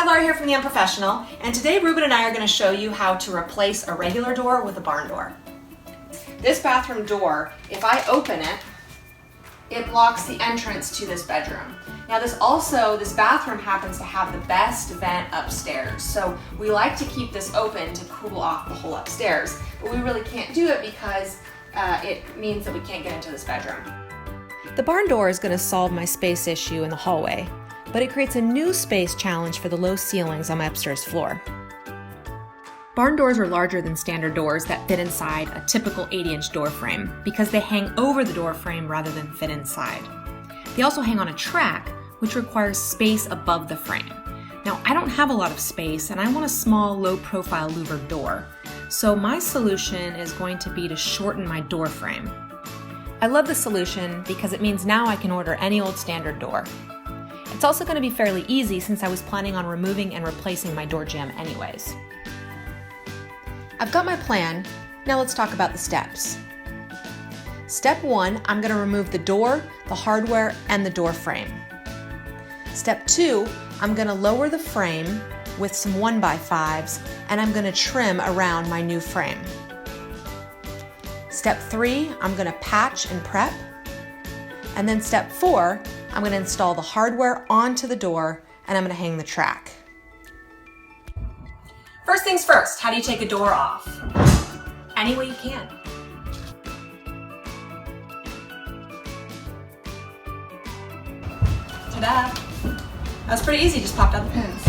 Hi, Laura here from the Unprofessional, and today Ruben and I are going to show you how to replace a regular door with a barn door. This bathroom door, if I open it, it blocks the entrance to this bedroom. Now this bathroom happens to have the best vent upstairs, so we like to keep this open to cool off the whole upstairs, but we really can't do it because it means that we can't get into this bedroom. The barn door is going to solve my space issue in the hallway, but it creates a new space challenge for the low ceilings on my upstairs floor. Barn doors are larger than standard doors that fit inside a typical 80-inch door frame because they hang over the door frame rather than fit inside. They also hang on a track, which requires space above the frame. Now, I don't have a lot of space and I want a small, low-profile louvered door, so my solution is going to be to shorten my door frame. I love this solution because it means now I can order any old standard door. It's also going to be fairly easy since I was planning on removing and replacing my door jamb anyways. I've got my plan, now let's talk about the steps. Step 1, I'm going to remove the door, the hardware, and the door frame. Step 2, I'm going to lower the frame with some 1x5s and I'm going to trim around my new frame. Step 3, I'm going to patch and prep. And then step 4, I'm going to install the hardware onto the door and I'm going to hang the track. First things first, how do you take a door off? Any way you can. Ta-da! That was pretty easy, just popped out the pins.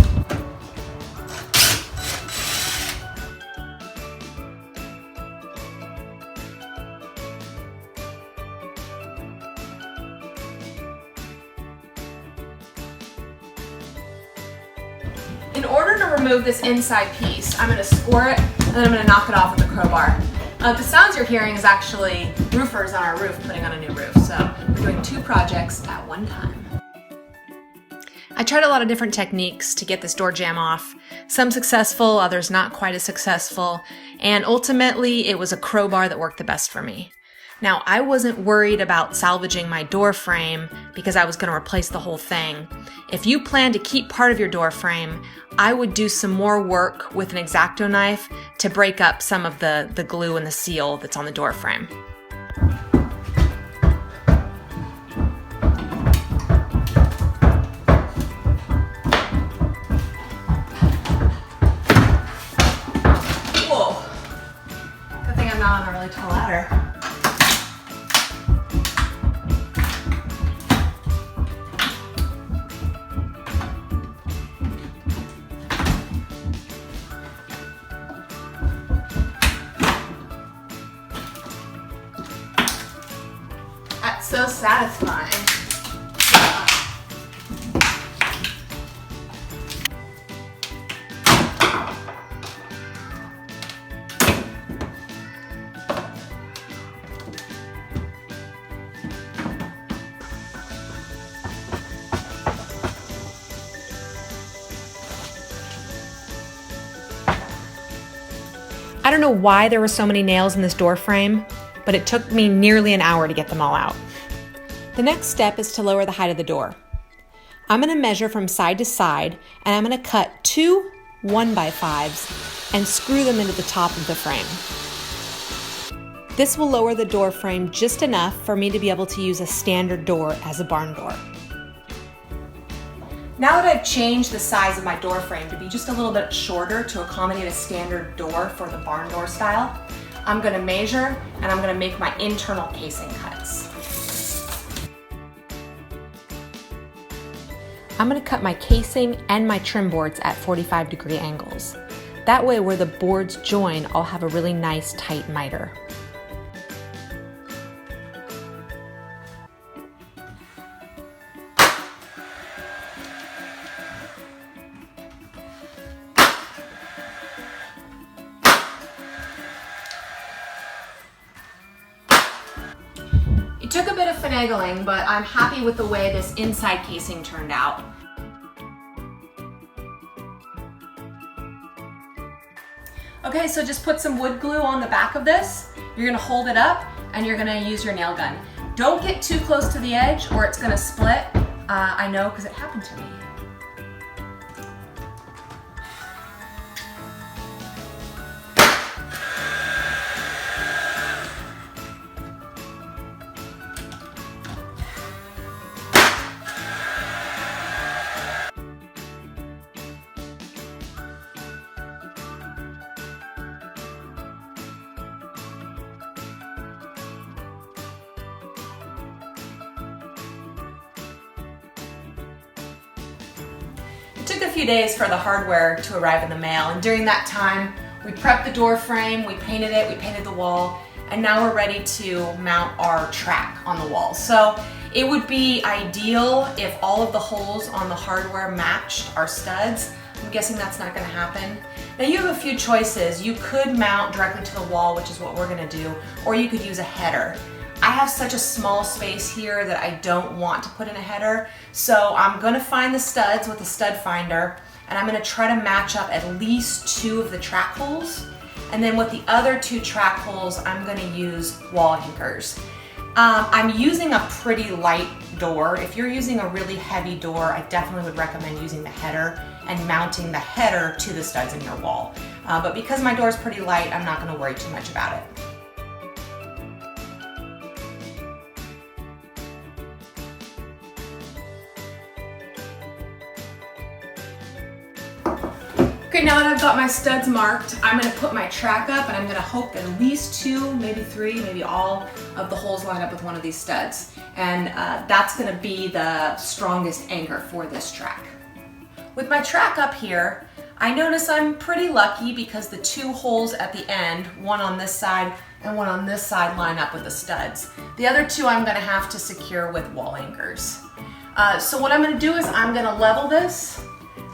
In order to remove this inside piece, I'm going to score it and then I'm going to knock it off with a crowbar. The sounds you're hearing is actually roofers on our roof putting on a new roof, so we're doing 2 projects at one time. I tried a lot of different techniques to get this door jamb off, some successful, others not quite as successful, and ultimately it was a crowbar that worked the best for me. Now, I wasn't worried about salvaging my door frame because I was going to replace the whole thing. If you plan to keep part of your door frame, I would do some more work with an X-Acto knife to break up some of the glue and the seal that's on the door frame. Whoa! Good thing I'm not on a really tall ladder. That's so satisfying. I don't know why there were so many nails in this door frame, but it took me nearly an hour to get them all out. The next step is to lower the height of the door. I'm going to measure from side to side and I'm going to cut 2 1x5s and screw them into the top of the frame. This will lower the door frame just enough for me to be able to use a standard door as a barn door. Now that I've changed the size of my door frame to be just a little bit shorter to accommodate a standard door for the barn door style, I'm going to measure and I'm going to make my internal casing cuts. I'm going to cut my casing and my trim boards at 45-degree angles. That way where the boards join, I'll have a really nice tight miter. It took a bit of finagling, but I'm happy with the way this inside casing turned out. Okay, so just put some wood glue on the back of this. You're gonna hold it up and you're gonna use your nail gun. Don't get too close to the edge or it's gonna split. I know because it happened to me. It took a few days for the hardware to arrive in the mail, and during that time, we prepped the door frame, we painted it, we painted the wall, and now we're ready to mount our track on the wall. So it would be ideal if all of the holes on the hardware matched our studs. I'm guessing that's not gonna happen. Now you have a few choices. You could mount directly to the wall, which is what we're gonna do, or you could use a header. I have such a small space here that I don't want to put in a header, so I'm gonna find the studs with a stud finder, and I'm gonna try to match up at least 2 of the track holes, and then with the other 2 track holes, I'm gonna use wall anchors. I'm using a pretty light door. If you're using a really heavy door, I definitely would recommend using the header and mounting the header to the studs in your wall. But because my door is pretty light, I'm not gonna worry too much about it. Okay, now that I've got my studs marked, I'm gonna put my track up and I'm gonna hope at least 2, maybe 3, maybe all of the holes line up with one of these studs. And that's gonna be the strongest anchor for this track. With my track up here, I notice I'm pretty lucky because the 2 holes at the end, one on this side and one on this side, line up with the studs. The other 2 I'm gonna have to secure with wall anchors. So what I'm gonna do is I'm gonna level this,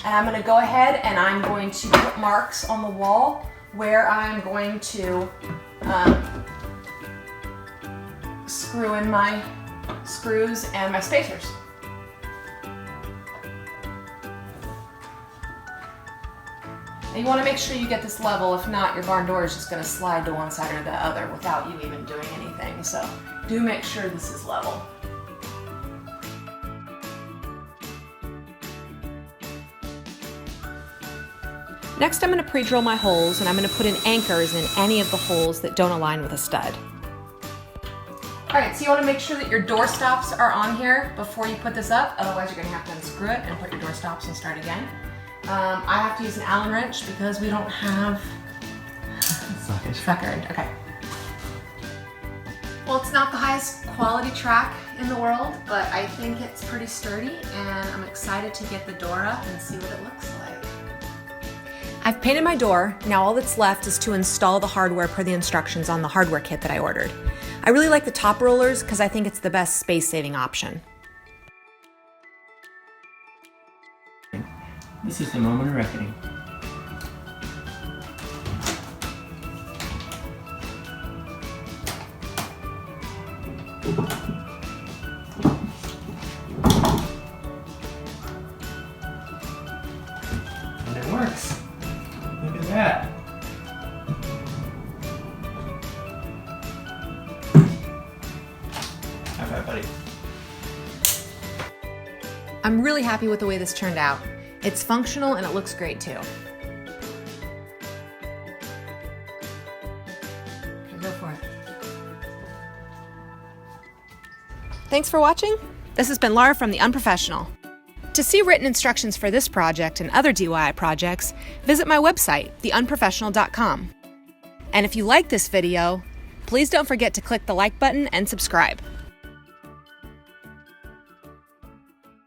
and I'm gonna go ahead and I'm going to put marks on the wall where I'm going to screw in my screws and my spacers. Now you wanna make sure you get this level. If not, your barn door is just gonna slide to one side or the other without you even doing anything. So do make sure this is level. Next, I'm going to pre-drill my holes, and I'm going to put in anchors in any of the holes that don't align with a stud. All right, so you want to make sure that your door stops are on here before you put this up. Otherwise, you're going to have to unscrew it and put your door stops and start again. I have to use an Allen wrench because we don't have suckered. Okay. Well, it's not the highest quality track in the world, but I think it's pretty sturdy, and I'm excited to get the door up and see what it looks like. I've painted my door. Now all that's left is to install the hardware per the instructions on the hardware kit that I ordered. I really like the top rollers because I think it's the best space-saving option. This is the moment of reckoning. And it works. Look at that. High five, buddy. I'm really happy with the way this turned out. It's functional and it looks great too. Okay, go for it. Thanks for watching. This has been Laura from The Unprofessional. To see written instructions for this project and other DIY projects, visit my website, theunprofessional.com. And if you like this video, please don't forget to click the like button and subscribe.